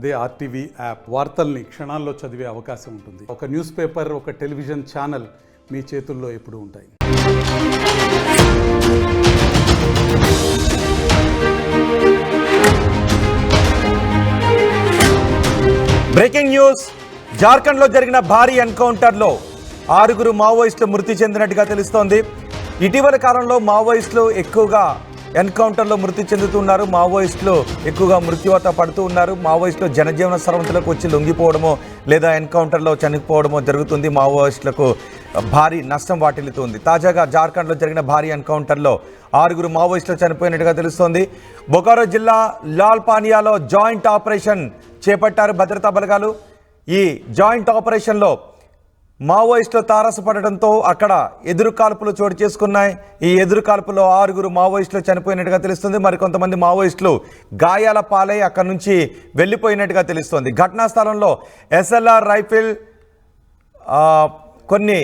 అదే RTV app వార్తల్ని క్షణాల్లో చదివే అవకాశం ఉంటుంది. ఒక న్యూస్ పేపర్, ఒక టెలివిజన్ ఛానల్ మీ చేతుల్లో ఎప్పుడూ ఉంటాయి. Breaking news. జార్ఖండ్లో జరిగిన భారీ ఎన్కౌంటర్లో 6 మావోయిస్టులు మృతి చెందినట్టుగా తెలుస్తోంది. ఇటీవల కాలంలో మావోయిస్టులు ఎక్కువగా ఎన్కౌంటర్లో మృతి చెందుతున్నారు. మావోయిస్టులు ఎక్కువగా మృత్యువాత పడుతూ ఉన్నారు. మావోయిస్టులు జనజీవన సరవంతులకు వచ్చి లొంగిపోవడమో లేదా ఎన్కౌంటర్లో చనిపోవడమో జరుగుతుంది. మావోయిస్టులకు భారీ నష్టం వాటిల్లుతుంది. తాజాగా జార్ఖండ్లో జరిగిన భారీ ఎన్కౌంటర్లో 6 మావోయిస్టులు చనిపోయినట్టుగా తెలుస్తోంది. బొకారో జిల్లా లాల్ పానియాలో జాయింట్ ఆపరేషన్ చేపట్టారు భద్రతా బలగాలు. ఈ జాయింట్ ఆపరేషన్లో మావోయిస్టులు తారసపడడంతో అక్కడ ఎదురుకాల్పులు చోటు చేసుకున్నాయి. ఈ ఎదురుకాల్పులో 6 మావోయిస్టులు చనిపోయినట్టుగా తెలుస్తుంది. మరికొంతమంది మావోయిస్టులు గాయాల పాలై అక్కడి నుంచి వెళ్ళిపోయినట్టుగా తెలుస్తోంది. ఘటనా స్థలంలో ఎస్ఎల్ఆర్ రైఫిల్, కొన్ని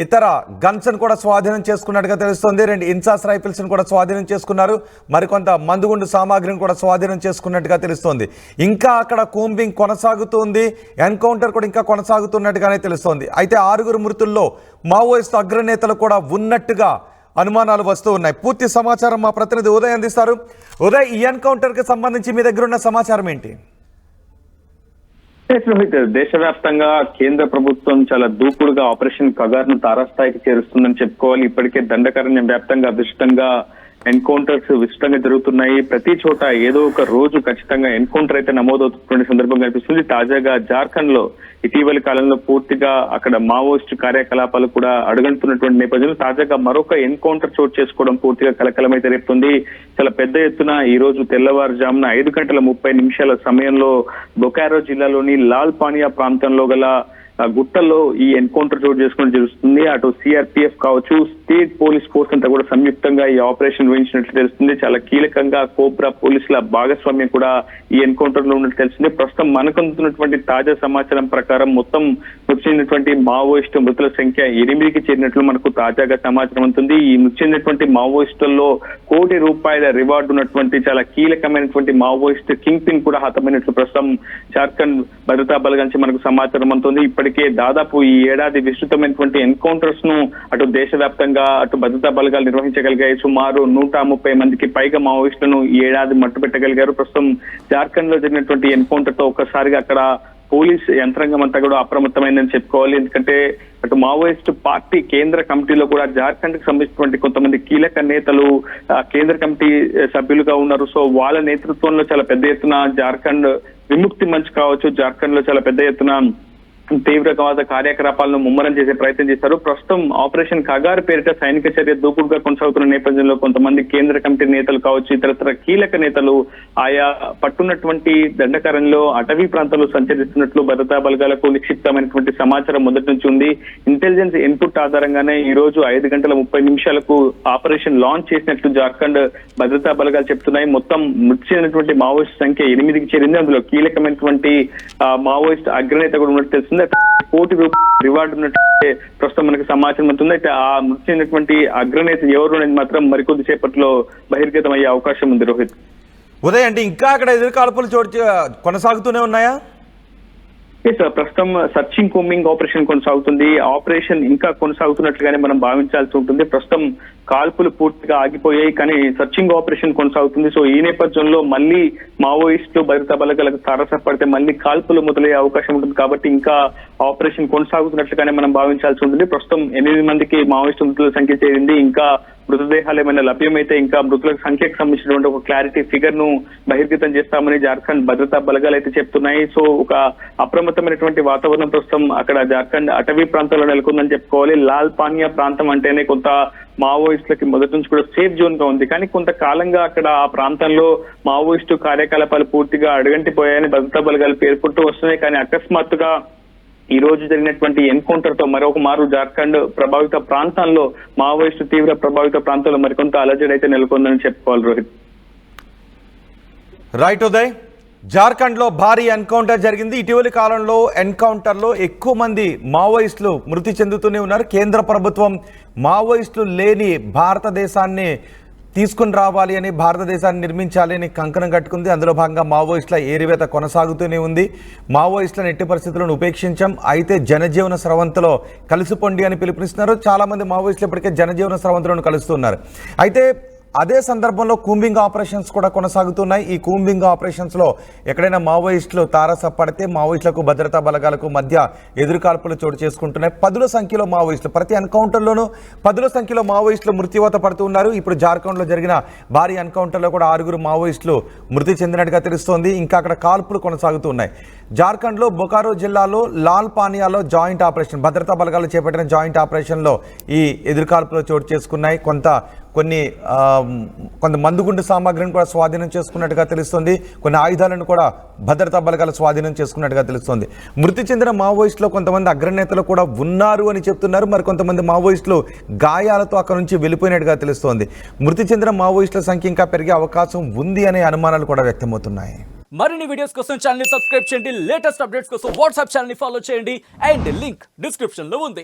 ఇతర గన్స్ను కూడా స్వాధీనం చేసుకున్నట్టుగా తెలుస్తోంది. 2 ఇన్సాస్ రైఫిల్స్ను కూడా స్వాధీనం చేసుకున్నారు. మరికొంత మందుగుండు సామాగ్రిని కూడా స్వాధీనం చేసుకున్నట్టుగా తెలుస్తోంది. ఇంకా అక్కడ కూంబింగ్ కొనసాగుతుంది. ఎన్కౌంటర్ కూడా ఇంకా కొనసాగుతున్నట్టుగానే తెలుస్తోంది. అయితే 6 మృతుల్లో మావోయిస్టు అగ్రనేతలు కూడా ఉన్నట్టుగా అనుమానాలు వస్తూ ఉన్నాయి. పూర్తి సమాచారం మా ప్రతినిధి ఉదయ్ అందిస్తారు. ఉదయ్, ఈ ఎన్కౌంటర్కి సంబంధించి మీ దగ్గర ఉన్న సమాచారం ఏంటి? రోహిత్, దేశవ్యాప్తంగా కేంద్ర ప్రభుత్వం చాలా దూకుడుగా ఆపరేషన్ కగార్ను తారాస్థాయికి చేరుస్తుందని చెప్పుకోవాలి. ఇప్పటికే దండకారణ్యం వ్యాప్తంగా విస్తృతంగా ఎన్కౌంటర్స్ విస్తృతంగా జరుగుతున్నాయి. ప్రతి చోట ఏదో ఒక రోజు ఖచ్చితంగా ఎన్కౌంటర్ అయితే నమోదవుతున్న సందర్భం కనిపిస్తుంది. తాజాగా జార్ఖండ్ లో ఇటీవలి కాలంలో పూర్తిగా అక్కడ మావోయిస్టు కార్యకలాపాలు కూడా అడుగంటున్నటువంటి నేపథ్యంలో తాజాగా మరొక ఎన్కౌంటర్ చోటు చేసుకోవడం పూర్తిగా కలకలమైతే రేపుతుంది. చాలా పెద్ద ఎత్తున ఈ రోజు తెల్లవారుజామున 5:30 సమయంలో బొకారో జిల్లాలోని లాల్ పానియా ప్రాంతంలో గల గుట్టల్లో ఈ ఎన్కౌంటర్ చోటు చేసుకోవడం జరుగుతుంది. అటు సిఆర్పిఎఫ్ కావచ్చు, స్టేట్ పోలీస్ ఫోర్స్ అంతా కూడా సంయుక్తంగా ఈ ఆపరేషన్ నిర్వహించినట్లు తెలుస్తుంది. చాలా కీలకంగా కోబ్రా పోలీసుల భాగస్వామ్యం కూడా ఈ ఎన్కౌంటర్ లో ఉన్నట్టు తెలిసింది. ప్రస్తుతం మనకు అందుతున్నటువంటి తాజా సమాచారం ప్రకారం మొత్తం మృతి చెందినటువంటి మావోయిస్టు మృతుల సంఖ్య 8కి చేరినట్లు మనకు తాజాగా సమాచారం అందుతుంది. ఈ మృతి చెందినటువంటి మావోయిస్టుల్లో ₹1 కోటి రివార్డు ఉన్నటువంటి చాలా కీలకమైనటువంటి మావోయిస్టు కింగ్ పిన్ కూడా హతమైనట్లు ప్రస్తుతం జార్ఖండ్ భద్రతా బలగాల నుంచి మనకు సమాచారం అందుతుంది. ఇప్పటికే దాదాపు ఈ ఏడాది విస్తృతమైనటువంటి ఎన్కౌంటర్స్ ను అటు దేశవ్యాప్తంగా అటు భద్రతా బలగాలు నిర్వహించగలిగాయి. సుమారు 130 మందికి పైగా మావోయిస్టులను ఈ ఏడాది మట్టుపెట్టగలిగారు. ప్రస్తుతం జార్ఖండ్ లో జరిగినటువంటి ఎన్కౌంటర్ తో ఒక్కసారిగా అక్కడ పోలీస్ యంత్రాంగం అంతా కూడా అప్రమత్తమైందని చెప్పుకోవాలి. ఎందుకంటే అటు మావోయిస్టు పార్టీ కేంద్ర కమిటీలో కూడా జార్ఖండ్ కి సంబంధించినటువంటి కొంతమంది కీలక నేతలు కేంద్ర కమిటీ సభ్యులుగా ఉన్నారు. సో వాళ్ళ నేతృత్వంలో చాలా పెద్ద ఎత్తున జార్ఖండ్ విముక్తి మంచ్ కావచ్చు, జార్ఖండ్ లో చాలా పెద్ద ఎత్తున తీవ్రవాద కార్యకలాపాలను ముమ్మరం చేసే ప్రయత్నం చేశారు. ప్రస్తుతం ఆపరేషన్ కగార్ పేరిట సైనిక చర్య దూకుడుగా కొనసాగుతున్న నేపథ్యంలో కొంతమంది కేంద్ర కమిటీ నేతలు కావచ్చు, ఇతరత్ర కీలక నేతలు ఆయా పట్టున్నటువంటి దండకారణ్యంలో అటవీ ప్రాంతాల్లో సంచరిస్తున్నట్లు భద్రతా బలగాలకు నిక్షిప్తమైనటువంటి సమాచారం మొదటి నుంచి ఉంది. ఇంటెలిజెన్స్ ఇన్పుట్ ఆధారంగానే ఈ రోజు 5:30 ఆపరేషన్ లాంచ్ చేసినట్లు జార్ఖండ్ భద్రతా బలగాలు చెప్తున్నాయి. మొత్తం మృతి చెందినటువంటి మావోయిస్ట్ సంఖ్య 8కి చేరింది. అందులో కీలకమైనటువంటి మావోయిస్ట్ అగ్రనేత కూడా ఉన్నట్టు తెలుస్తుంది. ₹1 కోటి రివార్డు ఉన్నట్టు ప్రస్తుతం మనకు సమాచారం ఉంటుంది. అయితే ఆ మృతి చెందినటువంటి అగ్రనేత ఎవరు అనేది మాత్రం మరికొద్ది సేపట్లో బహిర్గతం అయ్యే అవకాశం ఉంది. రోహిత్, ఉదయ్, అంటే ఇంకా అక్కడ ఎదురుకాల్పులు కొనసాగుతూనే ఉన్నాయా? ప్రస్తుతం సర్చింగ్ కూంబింగ్ ఆపరేషన్ కొనసాగుతుంది. ఆపరేషన్ ఇంకా కొనసాగుతున్నట్లుగానే మనం భావించాల్సి ఉంటుంది. ప్రస్తుతం కాల్పులు పూర్తిగా ఆగిపోయాయి, కానీ సర్చింగ్ ఆపరేషన్ కొనసాగుతుంది. సో ఈ నేపథ్యంలో మళ్ళీ మావోయిస్టులు భద్రతా బలగాలకు తారసపడితే మళ్ళీ కాల్పులు మొదలయ్యే అవకాశం ఉంటుంది. కాబట్టి ఇంకా ఆపరేషన్ కొనసాగుతున్నట్లుగానే మనం భావించాల్సి ఉంటుంది. ప్రస్తుతం 8 మందికి మావోయిస్టు మృతుల సంఖ్య చేరింది. ఇంకా మృతదేహాలు ఏమైనా లభ్యమైతే ఇంకా మృతుల సంఖ్యకు సంబంధించినటువంటి ఒక క్లారిటీ ఫిగర్ ను బహిర్గతం చేస్తామని జార్ఖండ్ భద్రతా బలగాలు అయితే చెప్తున్నాయి. సో ఒక అప్రమత్తమైనటువంటి వాతావరణం ప్రస్తుతం అక్కడ జార్ఖండ్ అటవీ ప్రాంతంలో నెలకొందని చెప్పుకోవాలి. లాల్ పానియా ప్రాంతం అంటేనే కొంత మావోయిస్టులకి మొదటి నుంచి కూడా సేఫ్ జోన్ గా ఉంది. కానీ కొంతకాలంగా అక్కడ ఆ ప్రాంతంలో మావోయిస్టు కార్యకలాపాలు పూర్తిగా అడుగంటిపోయాయని భద్రతా బలగాలు పేర్కొంటూ వస్తున్నాయి. కానీ అకస్మాత్తుగా ఈ రోజు జరిగినటువంటి ఎన్కౌంటర్ తో మరొక మారు జార్ఖండ్ ప్రభావిత ప్రాంతాల్లో మావోయిస్టు తీవ్ర ప్రభావిత ప్రాంతాల్లో మరికొంత అలజడి అయితే నెలకొందని చెప్పుకోవాలి. రోహిత్, రైట్ ఉదయ్. జార్ఖండ్లో భారీ ఎన్కౌంటర్ జరిగింది. ఇటీవలి కాలంలో ఎన్కౌంటర్లో ఎక్కువ మంది మావోయిస్టులు మృతి చెందుతూనే ఉన్నారు. కేంద్ర ప్రభుత్వం మావోయిస్టులు లేని భారతదేశాన్ని తీసుకుని రావాలి అని, భారతదేశాన్ని నిర్మించాలి అని కంకణం కట్టుకుంది. అందులో భాగంగా మావోయిస్టుల ఏరివేత కొనసాగుతూనే ఉంది. మావోయిస్టులను ఎట్టి పరిస్థితులను ఉపేక్షించాం, అయితే జనజీవన స్రవంతిలో కలిసిపోండి అని పిలుపునిస్తున్నారు. చాలామంది మావోయిస్టులు ఇప్పటికే జనజీవన స్రవంతిలో కలుస్తున్నారు. అయితే అదే సందర్భంలో కూంబింగ్ ఆపరేషన్స్ కూడా కొనసాగుతున్నాయి. ఈ కూంబింగ్ ఆపరేషన్స్లో ఎక్కడైనా మావోయిస్టులు తారసపడితే మావోయిస్టులకు భద్రతా బలగాలకు మధ్య ఎదురుకాల్పులు చోటు చేసుకుంటున్నాయి. 10ల సంఖ్యలో మావోయిస్టులు, ప్రతి ఎన్కౌంటర్లోనూ 10ల సంఖ్యలో మావోయిస్టులు మృత్యువాత పడుతూ ఉన్నారు. ఇప్పుడు జార్ఖండ్లో జరిగిన భారీ ఎన్కౌంటర్లో కూడా 6 మావోయిస్టులు మృతి చెందినట్టుగా తెలుస్తోంది. ఇంకా అక్కడ కాల్పులు కొనసాగుతూ ఉన్నాయి. జార్ఖండ్లో బొకారో జిల్లాలో లాల్ పానియాలో జాయింట్ ఆపరేషన్, భద్రతా బలగాలు చేపట్టిన జాయింట్ ఆపరేషన్లో ఈ ఎదురుకాల్పులు చోటు చేసుకున్నాయి. కొంత మందుగుండు సామాగ్రిని కూడా స్వాధీనం చేసుకున్నట్టుగా తెలుస్తుంది. కొన్ని ఆయుధాలను కూడా భద్రతా బలగాలు స్వాధీనం చేసుకున్నట్టుగా తెలుస్తుంది. మృతి చెందిన మావోయిస్టులో కొంతమంది అగ్రనేతలు కూడా ఉన్నారు అని చెప్తున్నారు. మరి కొంతమంది మావోయిస్టులు గాయాలతో అక్కడ నుంచి వెళ్ళిపోయినట్టుగా తెలుస్తోంది. మృతి చెందిన మావోయిస్టుల సంఖ్య ఇంకా పెరిగే అవకాశం ఉంది అనే అనుమానాలు కూడా వ్యక్తమవుతున్నాయి. మరిన్ని వీడియోస్ కోసం ఛానల్ ని సబ్స్క్రైబ్ చేయండి. లేటెస్ట్ అప్డేట్స్ కోసం వాట్సాప్ ఛానల్ ని ఫాలో చేయండి. అండ్ లింక్ డిస్క్రిప్షన్ లో ఉంది.